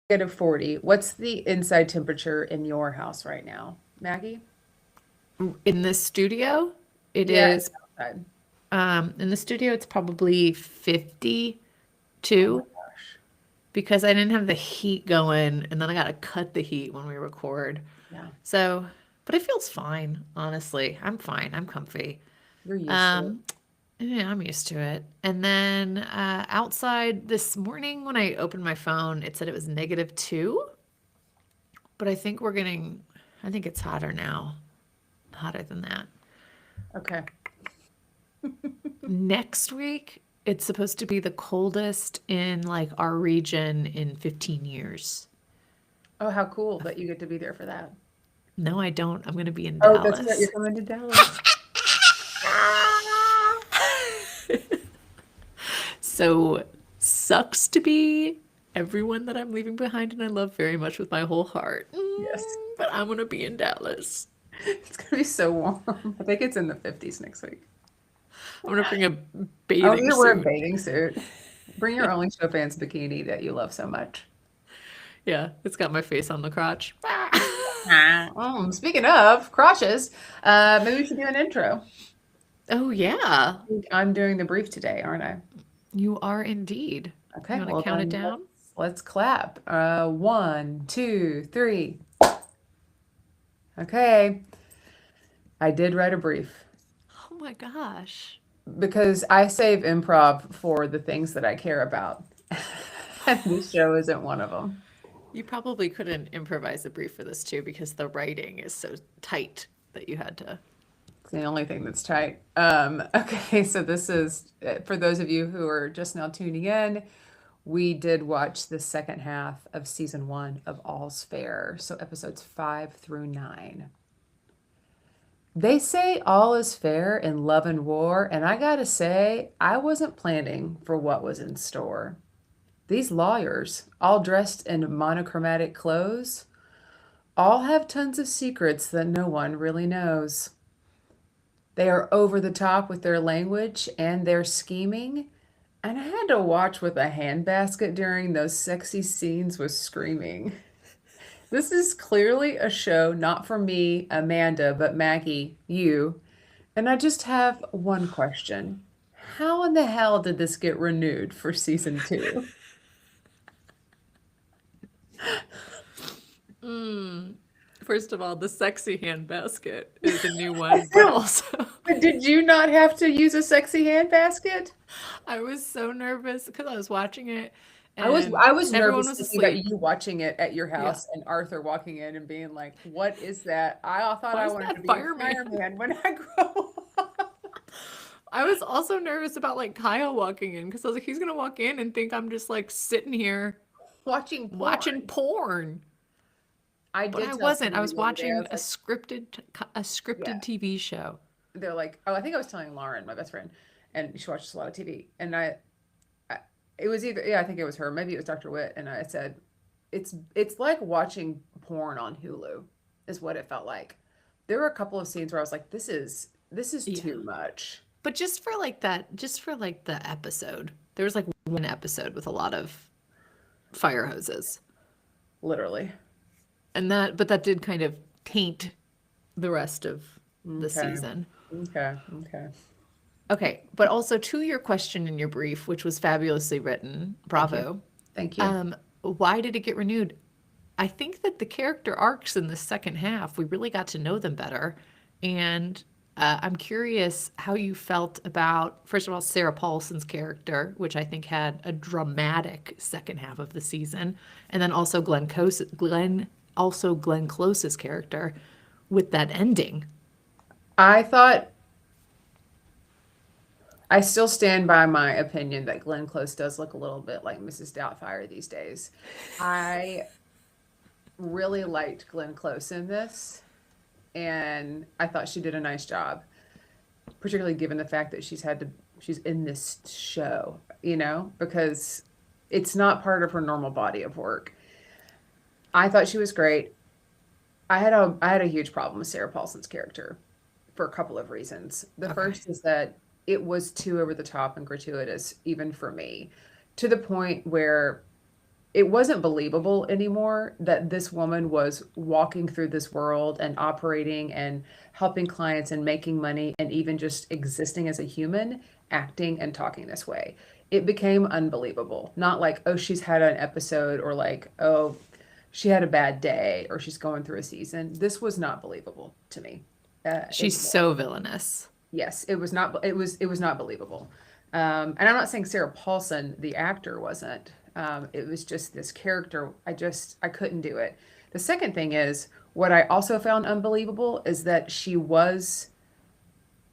-40. What's the inside temperature in your house right now, Maggie? In the studio, it Yeah, is, it's outside. in the studio, it's probably Oh my 52 gosh. because I didn't have the heat going and then I got to cut the heat when we record. Yeah, So, but it feels fine, honestly. I'm fine. I'm comfy. you're used to it. Um, yeah, I'm used to it. And then outside this morning when I opened my phone, it said it was -2, but I think it's hotter now, hotter than that. Okay. Next week, it's supposed to be the coldest in like our region in 15 years. Oh, how cool that you get to be there for that. No, I don't. I'm going to be in Oh, that's right. You're Dallas. coming to Dallas. So, sucks to be everyone that I'm leaving behind and I love very much with my whole heart. Yes. But I'm going to be in Dallas. It's gonna be so warm. I think it's in the 50s next week. I'm going to bring a I want you bathing to wear a suit. bathing suit. Bring your Only Show Fans bikini that you love so much. Yeah, it's got my face on the crotch. Speaking of crotches, maybe we should do an intro. Oh, yeah. I'm doing the brief today, aren't I? You are indeed. You Okay, want to well count it then down? let's clap. One, two, three. Okay, I did write a brief Oh my gosh. because I save improv for the things that I care about, and this show isn't one of them. You probably couldn't improvise a brief for this too because the writing is so tight that you had to. It's the only thing that's tight. Okay, so this is for those of you who are just now tuning in. We did watch the second half of season one of All's Fair, so episodes 5 through 9. They say all is fair in love and war, and I gotta say, I wasn't planning for what was in store. These lawyers, all dressed in monochromatic clothes, all have tons of secrets that no one really knows. They are over the top with their language and their scheming, and I had to watch with a handbasket during those sexy scenes with screaming. This is clearly a show not for me, Amanda, but Maggie, you. And I just have one question. How in the hell did this get renewed for season two? Mm. First of all, the sexy handbasket is a new one, but also But did you not have to use a sexy handbasket? I was so nervous because I was watching it I was and I was everyone nervous was thinking about asleep. you watching it at your Yeah. house and Arthur walking in and being like, "What is that? I thought Why I is wanted to that be a fireman? fireman when I grow up." I was also nervous about like Kyle walking in because I was like, he's gonna walk in and think I'm just like sitting here Watching watching porn. porn. I But did I tell wasn't. I somebody was the other day, I watching was like, a yeah. scripted TV show. They're like, oh, I think I was telling Lauren, my best friend, and she watches a lot of TV. And I it was either, yeah, I think it was her, maybe it was Dr. Witt, and I said, it's like watching porn on Hulu, is what it felt like. There were a couple of scenes where I was like, this is Yeah. too much. But just for like the episode, there was like one episode with a lot of fire hoses. Literally. But that did kind of taint the rest of the Okay. season. Okay. Okay. Okay, but also to your question in your brief, which was fabulously written, Thank you. bravo. Thank you. Why did it get renewed? I think that the character arcs in the second half, we really got to know them better. And I'm curious how you felt about, first of all, Sarah Paulson's character, which I think had a dramatic second half of the season, and then also Glenn Close's character with that ending. I thought I still stand by my opinion that Glenn Close does look a little bit like Mrs. Doubtfire these days. I really liked Glenn Close in this, and I thought she did a nice job, particularly given the fact that she's in this show, because it's not part of her normal body of work. I thought she was great. I had a huge problem with Sarah Paulson's character for a couple of reasons. The Okay. first is that it was too over the top and gratuitous, even for me, to the point where it wasn't believable anymore that this woman was walking through this world and operating and helping clients and making money and even just existing as a human, acting and talking this way. It became unbelievable. Not like, oh, she's had an episode, or like, oh, she had a bad day, or she's going through a season. This was not believable to me She's anymore. so villainous. Yes, it was not. It was not believable. And I'm not saying Sarah Paulson, the actor, wasn't. It was just this character. I couldn't do it. The second thing is what I also found unbelievable is that she was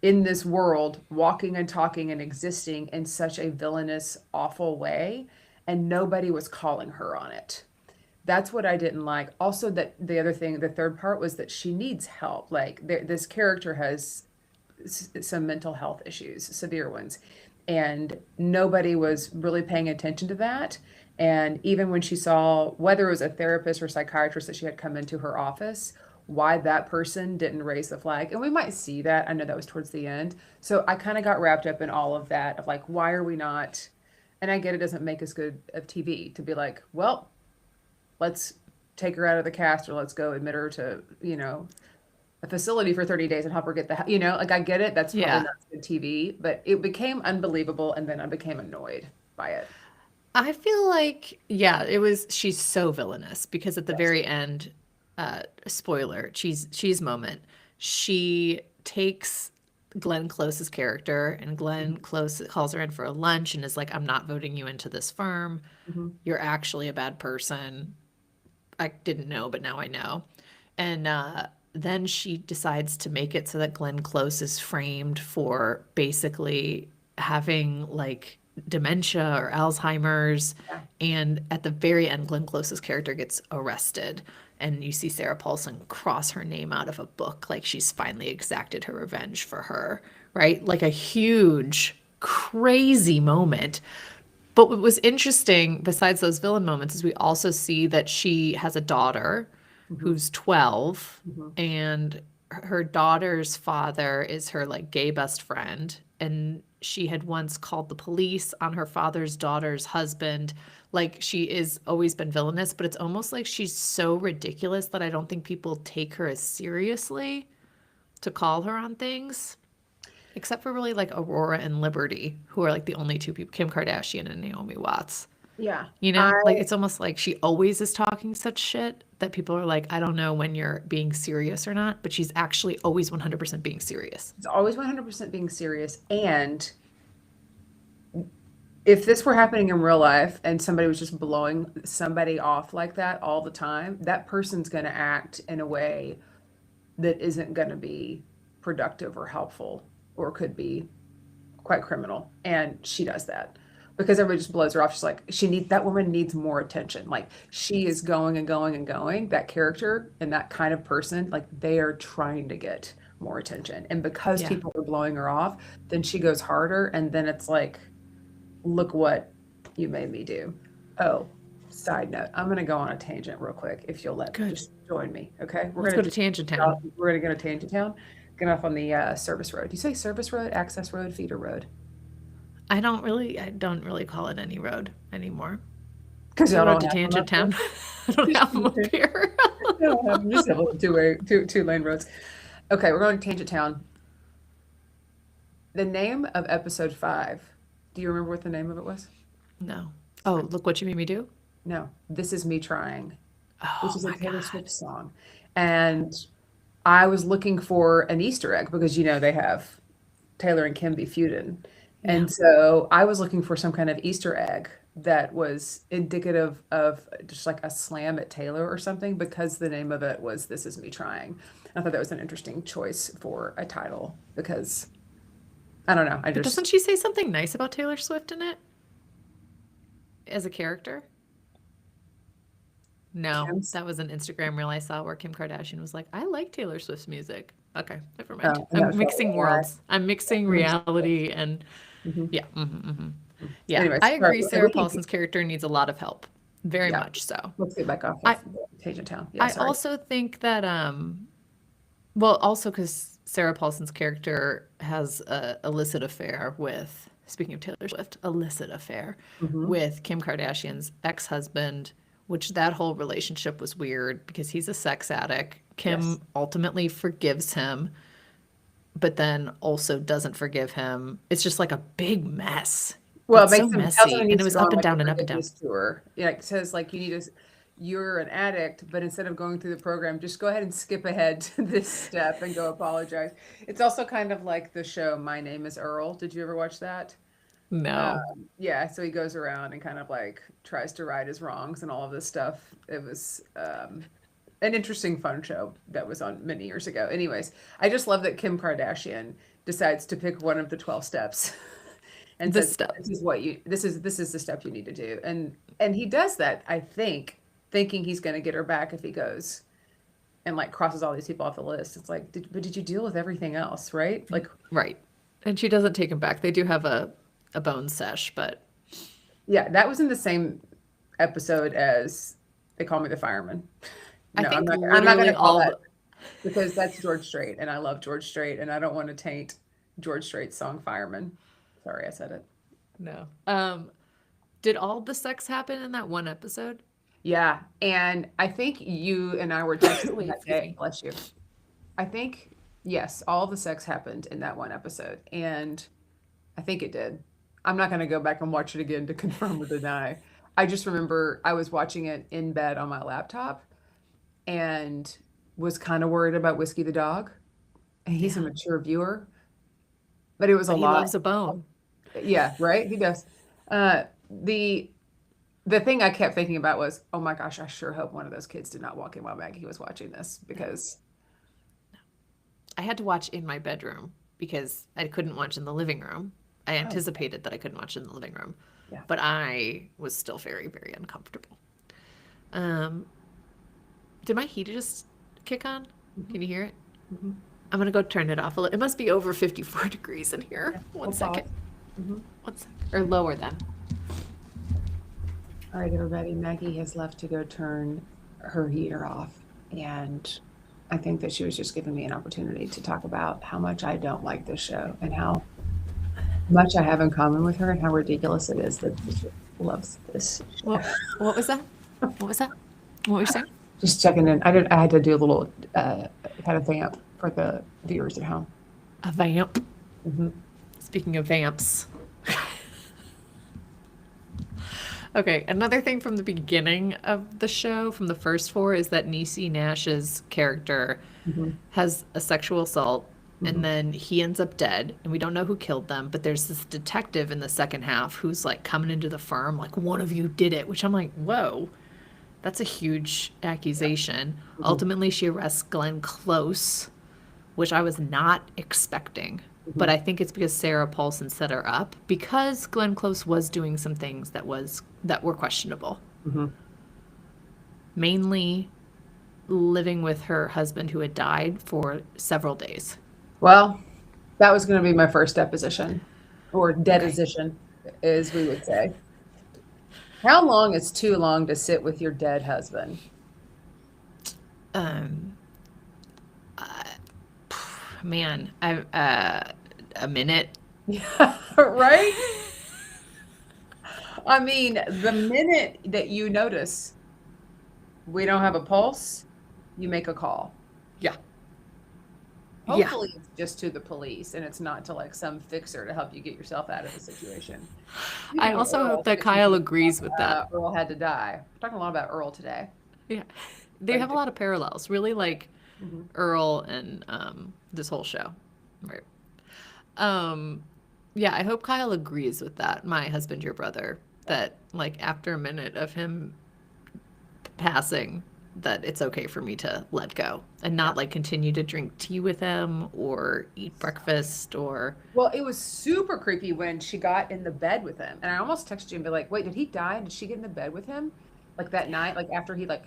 in this world, walking and talking and existing in such a villainous, awful way, and nobody was calling her on it. That's what I didn't like. Also, that the other thing, the third part was that she needs help. Like this character has some mental health issues, severe ones, and nobody was really paying attention to that. And even when she saw whether it was a therapist or psychiatrist that she had come into her office, why that person didn't raise the flag. And we might see that. I know that was towards the end. So I kind of got wrapped up in all of that of like, why are we not? And I get it doesn't make us good of TV to be like, well, let's take her out of the cast, or let's go admit her to, a facility for 30 days and help her get like I get it. That's probably Yeah. not good TV, but it became unbelievable. And then I became annoyed by it. I feel like, yeah, she's so villainous because at the Yes. very end, spoiler, cheese moment, she takes Glenn Close's character, and Glenn Close calls her in for a lunch and is like, I'm not voting you into this firm. Mm-hmm. You're actually a bad person. I didn't know, but now I know. And then she decides to make it so that Glenn Close is framed for basically having like dementia or Alzheimer's. Yeah. And at the very end, Glenn Close's character gets arrested. And you see Sarah Paulson cross her name out of a book, like she's finally exacted her revenge for her, right? Like a huge, crazy moment. But what was interesting, besides those villain moments, is we also see that she has a daughter Mm-hmm. who's 12, Mm-hmm. and her daughter's father is her like gay best friend. And she had once called the police on her father's daughter's husband. Like she is always been villainous, but it's almost like she's so ridiculous that I don't think people take her as seriously to call her on things. Except for really like Aurora and Liberty, who are like the only two people, Kim Kardashian and Naomi Watts. Yeah. You know, I like it's almost like she always is talking such shit that people are like, I don't know when you're being serious or not, but she's actually always 100% being serious. It's always 100% being serious. And if this were happening in real life and somebody was just blowing somebody off like that all the time, that person's going to act in a way that isn't going to be productive or helpful, or could be quite criminal. And she does that because everybody just blows her off. She's like, that woman needs more attention. Like she is going and going and going. That character and that kind of person, like they are trying to get more attention. And because Yeah. people are blowing her off, then she goes harder. And then it's like, look what you made me do. Oh, side note, I'm going to go on a tangent real quick. If you'll let me, Good. just join me. Okay. Let's go to Tangent Town. We're going to go to Tangent Town. Get off on the service road. Do you say service road, access road, feeder road? I don't really call it any road anymore. Because We y'all rode don't to have them Tangent up there. Town. I don't have them up here. Y'all don't have them. You just have little two-lane roads. Okay, we're going to Tangent Town. The name of episode 5. Do you remember what the name of it was? No. Oh, look what you made me do. No. This Is Me Trying, which Oh is a my Taylor God. Swift song. And I was looking for an Easter egg because they have Taylor and Kim be feuding. Yeah. And so I was looking for some kind of Easter egg that was indicative of just like a slam at Taylor or something, because the name of it was This Is Me Trying. I thought that was an interesting choice for a title because I don't know. But doesn't she say something nice about Taylor Swift in it as a character? No, Kim's. that was an Instagram reel I saw where Kim Kardashian was like, I like Taylor Swift's music. Okay, never mind. Oh, and that I'm was mixing probably why. worlds. I'm mixing reality and Mhm. yeah. Yeah, Anyways, I all right, agree. we Sarah can Paulson's character needs a lot of help. Very yeah. much so. Let's get back off I of Tangent Town. Yeah, I sorry. also think that well, also because Sarah Paulson's character has a illicit affair with speaking of Taylor Swift, illicit affair Hmm. with Kim Kardashian's ex-husband, which that whole relationship was weird because he's a sex addict. Yes. Kim ultimately forgives him, but then also doesn't forgive him. It's just like a big mess. Well, it It's so makes him tells him messy. he And it needs to was go on up and like a down and up and down. forgiveness tour. Yeah, it says like you need to, you're an addict, but instead of going through the program, just go ahead and skip ahead to this step and go apologize. It's also kind of like the show My Name is Earl. Did you ever watch that? No. Yeah, so he goes around and kind of like tries to right his wrongs and all of this stuff. It was an interesting, fun show that was on many years ago. Anyways, I just love that Kim Kardashian decides to pick one of the 12 steps and This says, stuff. "This is what you. This is the step you need to do." And he does that, I think, thinking he's going to get her back if he goes and like crosses all these people off the list. It's like, but did you deal with everything else, right? Like, Right. And she doesn't take him back. They do have a bone sesh, but yeah, that was in the same episode as They Call Me the Fireman. I No, think I'm not going literally to call all that the, because that's George Strait, and I love George Strait, and I don't want to taint George Strait's song Fireman. Sorry, I said it. no. Did all the sex happen in that one episode? Yeah, and I think you and I were texting that Excuse day. me. Bless you. I think yes, all the sex happened in that one episode, and I think it did. I'm not going to go back and watch it again to confirm or deny. I just remember I was watching it in bed on my laptop and was kind of worried about Whiskey the dog. And he's a Yeah. mature viewer, but it was a But he lot. loves a bone. Yeah, right? He does. Uh, the the thing I kept thinking about was, oh my gosh, I sure hope one of those kids did not walk in while Maggie was watching this No. because I had to watch in my bedroom because I couldn't watch in the living room. I oh anticipated that I couldn't watch in the living room, yeah. but I was still very, very uncomfortable. Um, did my heat just kick on? Hmm. Can you hear it? Hmm. I'm gonna go turn it off a little. It must be over 54 degrees in Yeah, here. One we'll second. pause. Hmm. One second. Or lower then. All right, everybody. Maggie has left to go turn her heater off, and I think that she was just giving me an opportunity to talk about how much I don't like this show and how much I have in common with her and how ridiculous it is that she loves this show. What was that? What was that? What were you saying? Just checking in. I had to do a little kind of vamp for the viewers at home. A vamp. Hmm. Speaking of vamps. Okay, another thing from the beginning of the show, from the first four, is that Niecy Nash's character Hmm. has a sexual assault Hmm. and then he ends up dead and we don't know who killed them, but there's this detective in the second half who's like coming into the firm like one of you did it, which I'm like, whoa, that's a huge accusation. Hmm. Ultimately she arrests Glenn Close, which I was not expecting. Hmm. But I think it's because Sarah Paulson set her up because Glenn Close was doing some things that were questionable. Hmm. Mainly living with her husband who had died for several days. Well, that was going to be my first deposition or Okay. deposition, as we would say. How long is too long to sit with your dead husband? Um, man, I a minute. Yeah, right? I mean, the minute that you notice we don't have a pulse, you make a call. Yeah. Yeah. Hopefully, it's just to the police and it's not to like some fixer to help you get yourself out of the situation. I Speaking of also hope Earl, that since we Kyle talked agrees with that. about Earl had to die. We're talking a lot about Earl today. Yeah. They Like, have a lot of parallels, really like mhm. Earl and this whole show. Right. Um yeah, I hope Kyle agrees with that. My husband, your brother, that like after a minute of him passing, that it's okay for me to let go and Yeah. not like continue to drink tea with him or eat breakfast or Well, it was super creepy when she got in the bed with him. And I almost texted you and be like, wait, did he die? Did she get in the bed with him? Like that night, like after he like,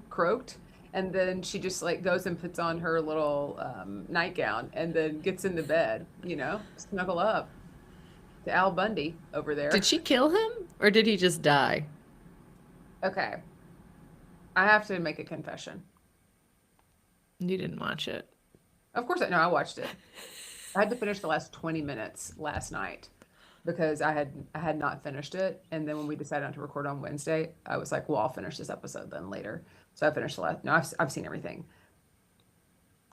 croaked. And then she just like goes and puts on her little nightgown and then gets in the bed, snuggle up to Al Bundy over did there. she kill him or did he just die? Okay. I have to make a confession. You didn't watch it. Of course, no, I watched it. I had to finish the last 20 minutes last night. because I had not finished it, and then when we decided not to record on Wednesday, I was like, well, I'll finish this episode then later. So I finished the last. No, I've seen everything.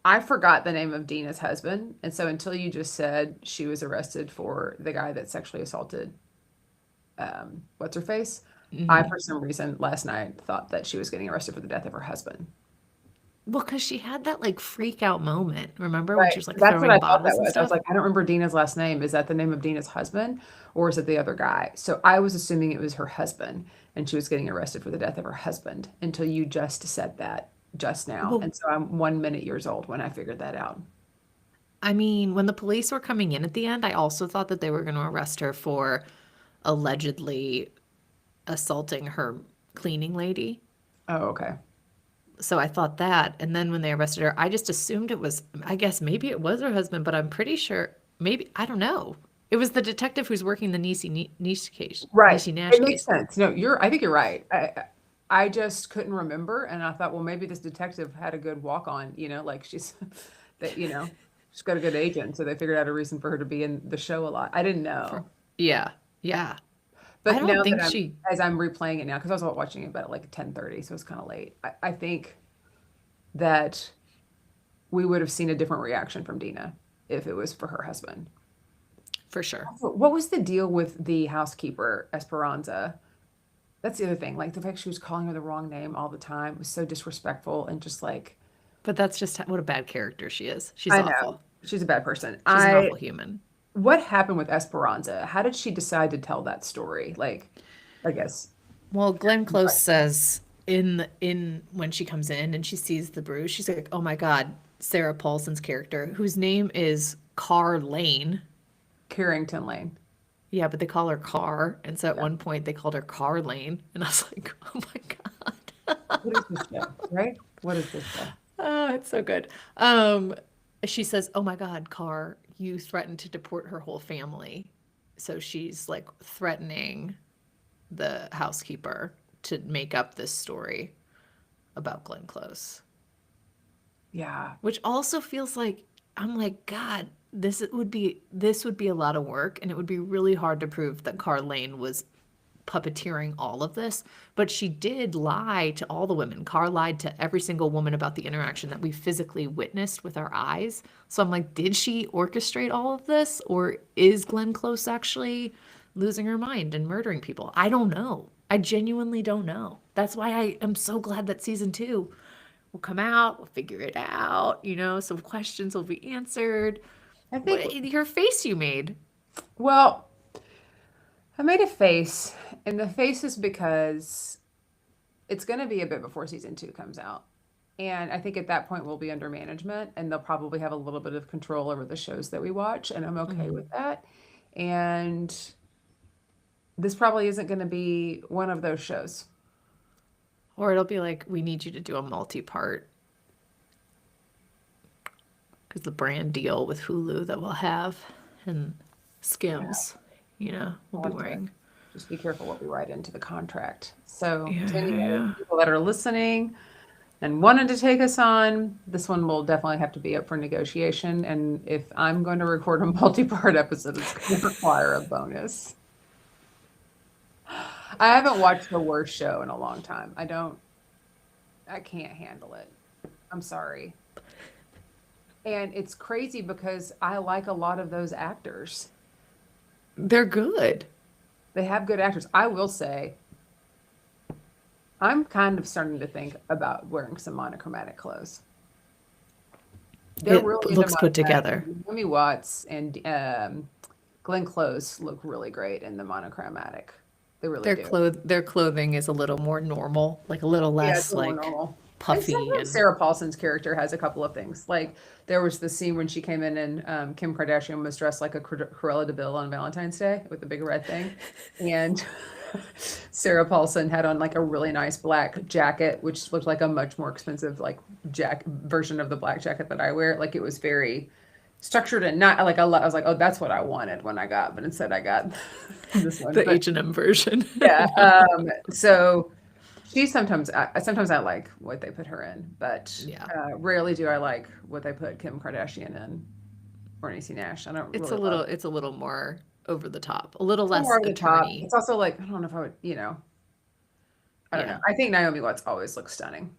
I forgot the name of Dina's husband, and so until you just said she was arrested for the guy that sexually assaulted what's her face, I Hmm. for some reason last night thought that she was getting arrested for the death of her husband. Well, because she had that like freak out moment, remember when she Right. was like That's what throwing I thought that bottles and was. I was stuff? like, I don't remember Dina's last name. Is that the name of Dina's husband or is it the other guy? So I was assuming it was her husband and she was getting arrested for the death of her husband until you just said that just now. Well, And so I'm 1 minute years old when I figured that out. I mean, when the police were coming in at the end, I also thought that they were going to arrest her for allegedly assaulting her cleaning lady. Oh, okay. So I thought that. And then when they arrested her, I just assumed it was, I guess maybe it was her husband, but I'm pretty sure, maybe, I don't know. It was the detective who's working the Niecy case, Right. Niecy Nash It makes case. sense. No, I think you're right. I just couldn't remember. And I thought, well, maybe this detective had a good walk on, like she's that, she's got a good agent. So they figured out a reason for her to be in the show a lot. I didn't For, know. yeah, yeah. I But don't now that think she, as I'm replaying it now, because I was watching it about like 10:30, so it's kind of late. I think that we would have seen a different reaction from Dina if it was for her husband. for sure. What was the deal with the housekeeper, Esperanza? That's the other thing. Like the fact she was calling her the wrong name all the time was so disrespectful and just like, But that's just what a bad character she is. She's I know awful. she's a bad person. She's an awful human. What happened with Esperanza? How did she decide to tell that story? Like, I guess. Well, Glenn Close says in when she comes in and she sees the bruise, she's like, "Oh my God, Sarah Paulson's character, whose name is Car Lane." Carrington Lane. Yeah, but they call her Car, and so at one point they called her Car Lane, and I was like, "Oh my God." What is this show? Right? What is this show? Oh, it's so good. Um, she says, "Oh my God, Car, you threatened to deport her whole family." So she's like threatening the housekeeper to make up this story about Glenn Close, Yeah. which also feels like I'm like, God, this would be a lot of work, and it would be really hard to prove that Carlane was puppeteering all of this. But she did lie to all the women. Car lied to every single woman about the interaction that we physically witnessed with our eyes. So I'm like, did she orchestrate all of this, or is Glenn Close actually losing her mind and murdering people? I don't know. I genuinely don't know. That's why I am so glad that season two will come out. We'll figure it out. Some questions will be answered. I think, What your face you made? well, I made a face, and the face is because it's going to be a bit before season two comes out. And I think at that point we'll be under management and they'll probably have a little bit of control over the shows that we watch. And I'm okay Mhm. with that. And this probably isn't going to be one of those shows. Or it'll be like, we need you to do a multi-part because the brand deal with Hulu that we'll have and Yeah. Skims, we'll We'll be have to wearing. just be careful what we write into the contract. So, Yeah, to any yeah, other yeah. people that are listening and wanted to take us on, this one will definitely have to be up for negotiation. And if I'm going to record a multi-part episode, it's going to require a bonus. I haven't watched the worst show in a long time. I can't handle it. I'm sorry. And it's crazy because I like a lot of those actors. They're good. They have good actors. I will say, I'm kind of starting to think about wearing some monochromatic clothes. They're It really into looks put monochromatic. together. Naomi Watts and Glenn Close look really great in the monochromatic. They really do. Their clothing is a little more normal, like a little Yeah, it's less a little more like normal. And puffy sometimes and Sarah Paulson's character has a couple of things. Like there was the scene when she came in and Kim Kardashian was dressed like a Cruella de Vil on Valentine's Day with the big red thing. And Sarah Paulson had on like a really nice black jacket, which looked like a much more expensive like version of the black jacket that I wear. Like it was very structured and not like I was like, oh, that's what I wanted when I got, but instead I got this one. the But H&M version. yeah, so sometimes I like what they put her in, but Yeah. rarely do I like what they put Kim Kardashian in or Niecy Nash. I don't It's really a little love. it's a little more over the top, a little It's more less over the top. attorney. It's also like, I don't know if I would, I don't know. Yeah, I think Naomi Watts always looks stunning.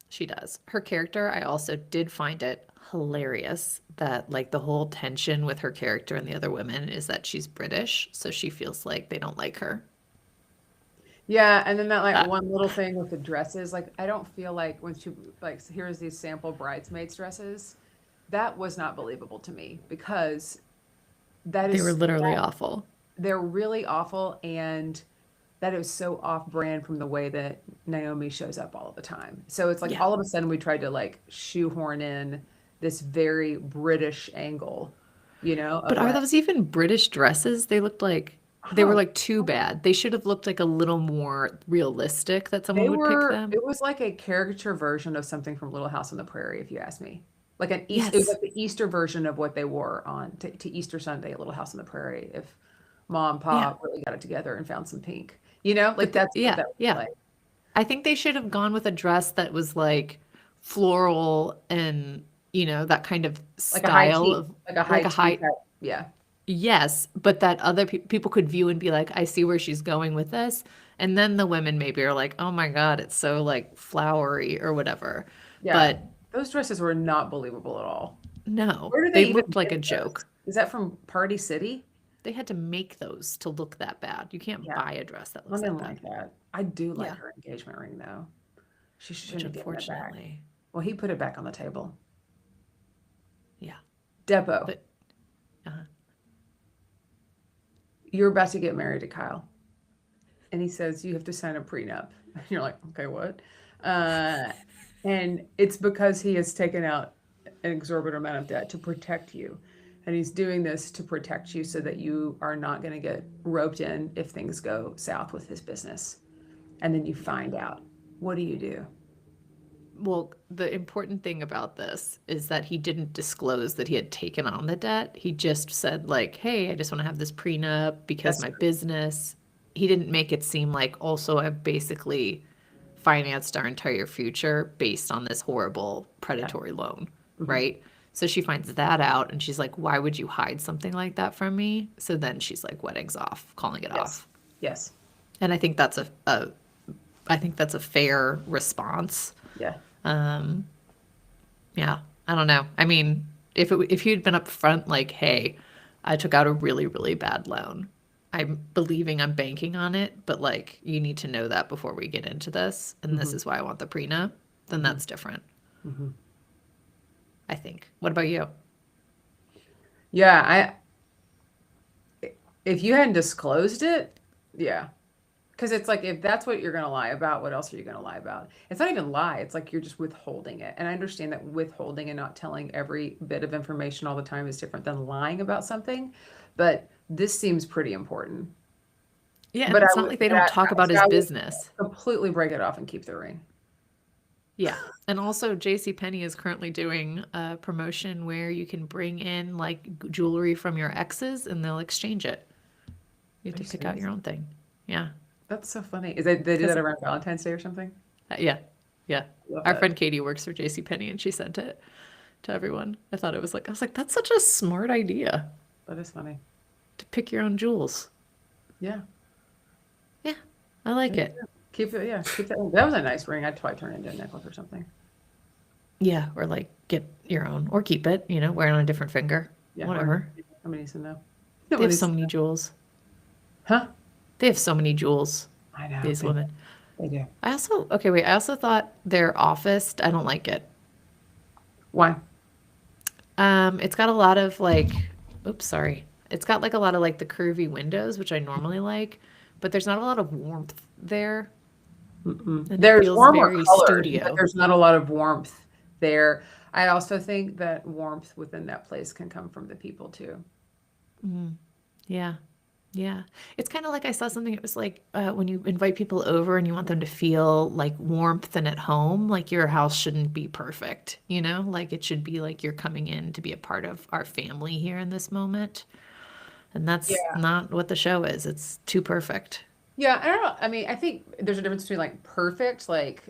she does. Her character, I also did find it hilarious that like the whole tension with her character and the other women is that she's British, so she feels like they don't like her. Yeah, and then that like Uh, one little thing with the dresses, like I don't feel like when she like here's these sample bridesmaids dresses, that was not believable to me because that they were is literally awful. they're really awful and that is so off brand from the way that Naomi shows up all the time. So it's like Yeah. all of a sudden we tried to like shoehorn in this very British angle, But of are like, those even British dresses? They looked like I they were don't like too bad. They should have looked like a little more realistic that someone They would pick were them. it was like a caricature version of something from Little House on the Prairie, if you ask me. Like it was Yes. like the Easter version of what they wore on to Easter Sunday at Little House on the Prairie if mom and Yeah. pop really got it together and found some pink. Like But that's what yeah, that was yeah. like. I think they should have gone with a dress that was like floral and, that kind of Like a high style tea, of like a like high a tea high, type. Yeah. yes, but that other people could view and be like, I see where she's going with this. And then the women maybe are like, oh my God, it's so like flowery or whatever. Yeah. But Those dresses were not believable at all. no, Where do they they even looked like a get those? joke. Is that from Party City? They had to make those to look that bad. You can't Yeah. buy a dress that I looks that didn't bad. like that. I do like Yeah, her engagement ring though. She which shouldn't have given it back. unfortunately, Well, he put it back on the table. yeah. Depo, But uh, you're about to get married to Kyle. And he says, you have to sign a prenup. And you're like, okay, what? Uh, and it's because he has taken out an exorbitant amount of debt to protect you. And he's doing this to protect you so that you are not going to get roped in if things go south with his business. And then you find out. What do you do? well, the important thing about this is that he didn't disclose that he had taken on the debt. He just said like, "Hey, I just want to have this prenup because That's my true. business." He didn't make it seem like also I've basically financed our entire future based on this horrible Yeah. predatory loan, Hmm. right? So she finds that out and she's like, "Why would you hide something like that from me?" So then she's like, wedding's off, calling it Yes. off. Yes. And I think that's a I think that's a fair response. Yeah. Um, yeah, I don't know. I mean, if you'd been upfront, like, hey, I took out a really, really bad loan. I'm believing I'm banking on it, but like, you need to know that before we get into this, and this Hmm. is why I want the prenup, then Hmm. that's different, Hmm. I think. What about you? Yeah. If you hadn't disclosed it, yeah. Because it's like if that's what you're going to lie about, what else are you going to lie about? It's not even lie. It's like you're just withholding it. And I understand that withholding and not telling every bit of information all the time is different than lying about something, but this seems pretty important. Yeah, and But I it's not would, like they but don't talk about so his I would business. completely break it off and keep the ring. Yeah. And also, JCPenney is currently doing a promotion where you can bring in like jewelry from your exes and they'll exchange it. You have Are to you pick out serious? your own thing. Yeah. That's so funny. Is they do Because that around Valentine's Day or something? Yeah, yeah. Love Our that. friend Katie works for JCPenney and she sent it to everyone. I was like, that's such a smart idea That is funny. to pick your own jewels. Yeah. Yeah, I like There you it. go. Keep it. Yeah. Keep that. That was a nice ring. I'd probably turn it into a necklace or something. Yeah, or like get your own or keep it, wear it on a different finger. Yeah. Or Whatever. somebody needs to know. They have Nobody needs so to many know. jewels. Huh? They have so many jewels, I know. these women. They do. Okay, wait. I also thought their office, I don't like it. Why? It's got a lot of like, oops, sorry. It's got like a lot of like the curvy windows, which I normally like, but there's not a lot of warmth there, Mm-mm. and it There's feels warmer very colors, but studio. there's not a lot of warmth there. I also think that warmth within that place can come from the people too. Mm, yeah, yeah. It's kind of like I saw something. It was like when you invite people over and you want them to feel like warmth and at home, like your house shouldn't be perfect, Like it should be like you're coming in to be a part of our family here in this moment. And that's Yeah. not what the show is. It's too perfect. Yeah. I don't know. I mean, I think there's a difference between like perfect, like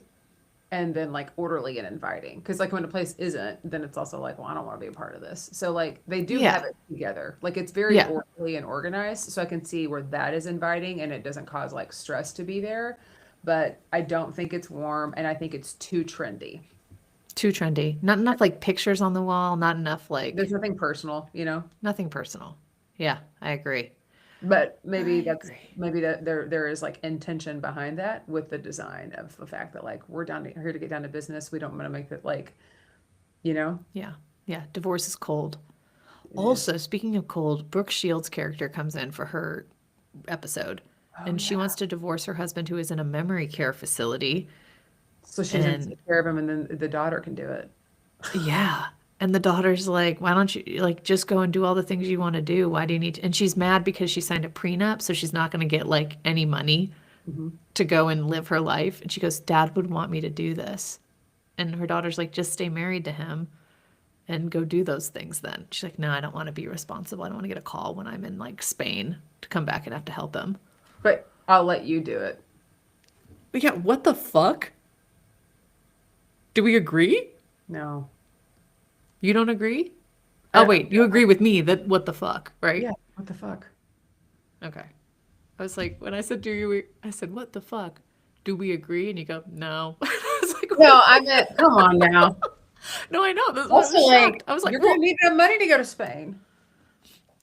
and then like orderly and inviting. Because like when a place isn't, then it's also like, well, I don't want to be a part of this. So like they do have Yeah. it together. Like it's very Yeah. orderly and organized. So I can see where that is inviting and it doesn't cause like stress to be there. But I don't think it's warm and I think it's too trendy. Too trendy. Not enough like pictures on the wall, not enough There's like nothing personal, you know? nothing personal. Yeah, I agree. But maybe I that's agree. maybe that there is like intention behind that with the design of the fact that like we're here to get down to business. We don't want to make it like, you know, Yeah. Yeah. Divorce is cold. it is. Also, speaking of cold, Brooke Shields' character comes in for her episode, Oh and she yeah. wants to divorce her husband who is in a memory care facility. So she's gonna And take care of him and then the daughter can do it. yeah. And the daughter's like, why don't you like just go and do all the things you want to do? Why do you need to? And she's mad because she signed a prenup, so she's not going to get like any money Hmm. to go and live her life. And she goes, Dad would want me to do this. And her daughter's like, just stay married to him and go do those things then. She's like, no, I don't want to be responsible. I don't want to get a call when I'm in like Spain to come back and have to help him. But I'll let you do it. But yeah, what the fuck? Do we agree? No. You don't agree? Oh, I, wait, you agree with me that what the fuck, right? yeah. What the fuck? Okay. I was like, when I said, do you, I said, what the fuck? Do we agree? And you go, no. I was like, No, I meant, come on now. no, I know. That's why I Also, was shocked. like, I was like, you're gonna well, need that money to go to Spain.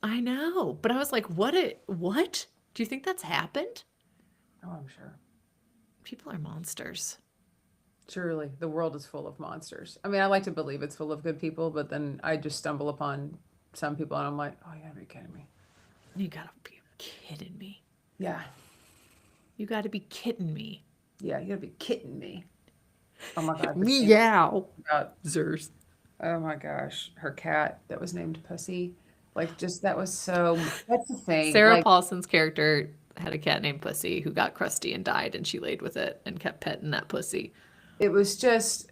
I know. But I was like, what? Do you think that's happened? Oh, I'm sure. People are monsters. Surely the world is full of monsters. I mean, I like to believe it's full of good people, but then I just stumble upon some people and I'm like, oh, you gotta be kidding me. You gotta be kidding me. Yeah. You gotta be kidding me. Yeah, you gotta be kidding me. Oh my God. The scene Meow. about, Zers. oh my gosh, her cat that was named Pussy. Like, just that was so, that's the thing. Sarah Like, Paulson's character had a cat named Pussy who got crusty and died, and she laid with it and kept petting that pussy. it was just,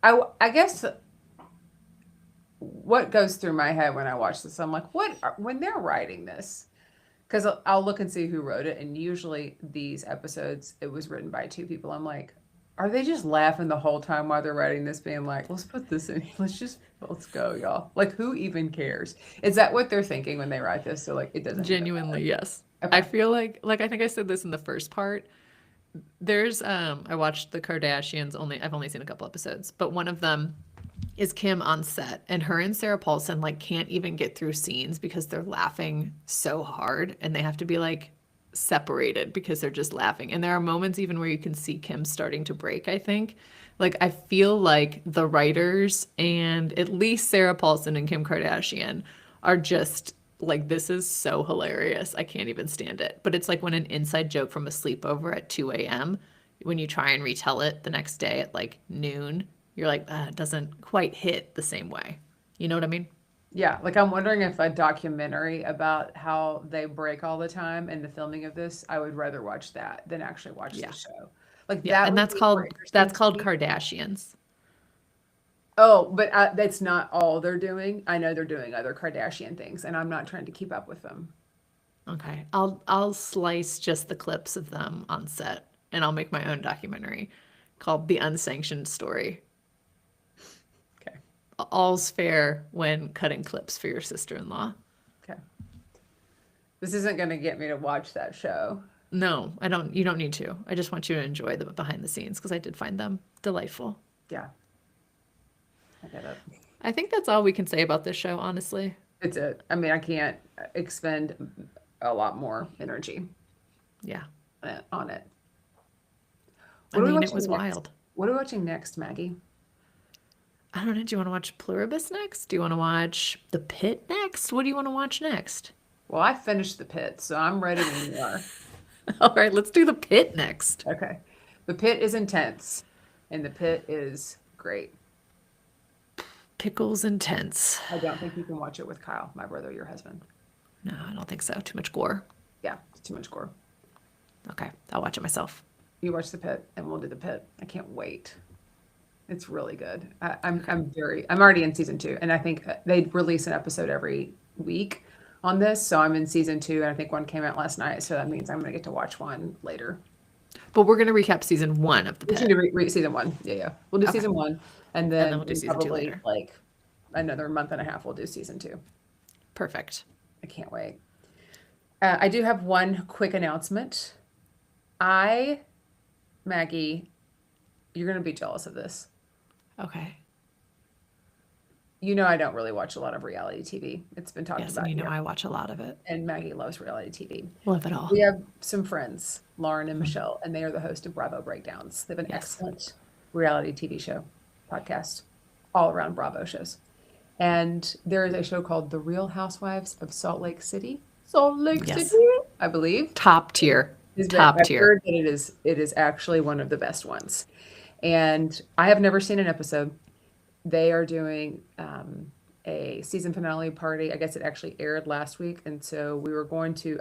I guess what goes through my head when I watch this, I'm like, when they're writing this, because I'll look and see who wrote it, and usually these episodes, it was written by two people. I'm like, are they just laughing the whole time while they're writing this, being like, let's put this in, let's go, y'all. Like, who even cares? Is that what they're thinking when they write this? So like, it doesn't even Genuinely, yes. matter. I Okay. feel like I think I said this in the first part. There's I watched the Kardashians I've only seen a couple episodes, but one of them is Kim on set, and her and Sarah Paulson like can't even get through scenes because they're laughing so hard and they have to be like separated because they're just laughing. And there are moments even where you can see Kim starting to break, I think. Like I feel like the writers and at least Sarah Paulson and Kim Kardashian are just like this is so hilarious. I can't even stand it. But it's like when an inside joke from a sleepover at 2 a.m. when you try and retell it the next day at like noon, you're like, it doesn't quite hit the same way. You know what I mean? Yeah, like I'm wondering if a documentary about how they break all the time in the filming of this, I would rather watch that than actually watch the Yeah. show. Like Yeah. that And would be more interesting that's to called me. Kardashians. Oh, but that's not all they're doing. I know they're doing other Kardashian things, and I'm not trying to keep up with them. Okay. I'll slice just the clips of them on set and I'll make my own documentary called The Unsanctioned Story. Okay. All's fair when cutting clips for your sister-in-law. Okay. This isn't going to get me to watch that show. No, I don't you don't need to. I just want you to enjoy the behind the scenes because I did find them delightful. Yeah, I get it. I think that's all we can say about this show, honestly. It's it. I mean, I can't expend a lot more energy Yeah. on it. I What are we mean, it watching was next? wild. What are we watching next, Maggie? I don't know. Do you want to watch Pluribus next? Do you want to watch The Pit next? What do you want to watch next? Well, I finished The Pit, so I'm ready when you are. All right, let's do The Pit next. Okay. The Pit is intense, and The Pit is great. Pickles and tense. I don't think you can watch it with Kyle, my brother, your husband. No, I don't think so. Too much gore. Yeah, it's too much gore. Okay, I'll watch it myself. You watch The Pit, and we'll do The Pit. I can't wait. It's really good. Okay. I'm already in season 2, and I think they release an episode every week on this. So I'm in season 2, and I think one came out last night. So that means I'm gonna get to watch one later. But we're going to recap season 1 of The We should Pit. do season 1. Yeah, yeah. We'll do Okay. season 1, and And then then we'll do in season 2 probably later. like another month and a half, we'll do season 2. Perfect. I can't wait. I do have one quick announcement. Maggie, you're going to be jealous of this. Okay. You know I don't really watch a lot of reality TV. It's been talked Yes, about and you know here, I watch a lot of it. and Maggie loves reality TV. Love it all. We have some friends, Lauren and Michelle, and they are the host of Bravo Breakdowns. They have an Yes. excellent reality TV show, podcast, all around Bravo shows. And there is a show called The Real Housewives of Salt Lake City. Salt Lake Yes. City, I believe. Top tier. I've tier. heard that it is actually one of the best ones. And I have never seen an episode. They are doing a season finale party. I guess it actually aired last week. And so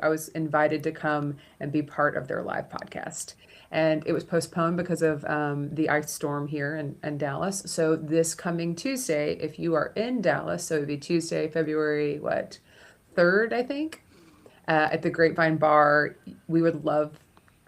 I was invited to come and be part of their live podcast. And it was postponed because of the ice storm here in Dallas. So this coming Tuesday, if you are in Dallas, so it'd be Tuesday, February, 3rd, I think, at the Grapevine Bar, we would love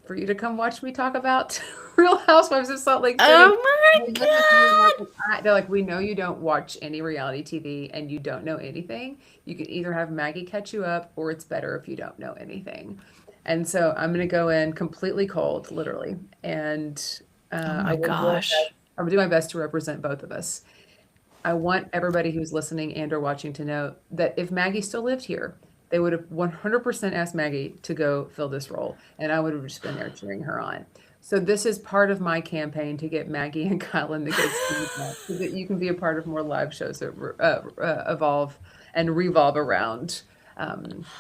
for you to come watch me talk about Real Housewives of Salt Lake City. Oh my God. They're like, we know you don't watch any reality TV and you don't know anything. You can either have Maggie catch you up, or it's better if you don't know anything. And so I'm going to go in completely cold, literally. And Oh I my will gosh. I will do my best to represent both of us. I want everybody who's listening and or watching to know that if Maggie still lived here, they would have 100% asked Maggie to go fill this role, and I would have just been there cheering her on. So this is part of my campaign to get Maggie and Kyle in the kids team so that you can be a part of more live shows that evolve and revolve around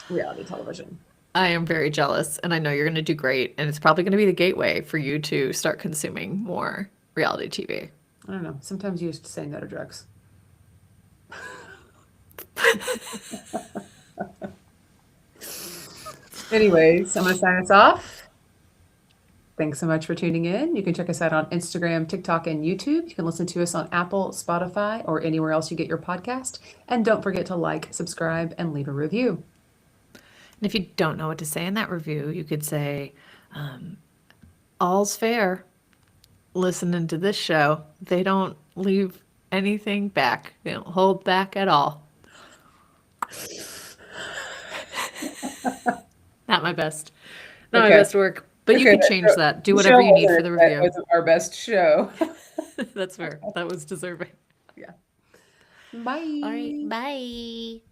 reality television. I am very jealous, and I know you're going to do great, and it's probably going to be the gateway for you to start consuming more reality TV. I don't know. Sometimes you just say no to drugs. Anyways, I'm going to sign us off. Thanks so much for tuning in. You can check us out on Instagram, TikTok, and YouTube. You can listen to us on Apple, Spotify, or anywhere else you get your podcast. And don't forget to like, subscribe, and leave a review. And if you don't know what to say in that review, you could say, all's fair. Listening to this show, they don't leave anything back. They don't hold back at all. Not my best. Not Okay. my best work. But you Okay, can change so that. Do whatever you need for the That review. wasn't our best show. That's fair. That was deserving. Yeah. Bye. All right. Bye.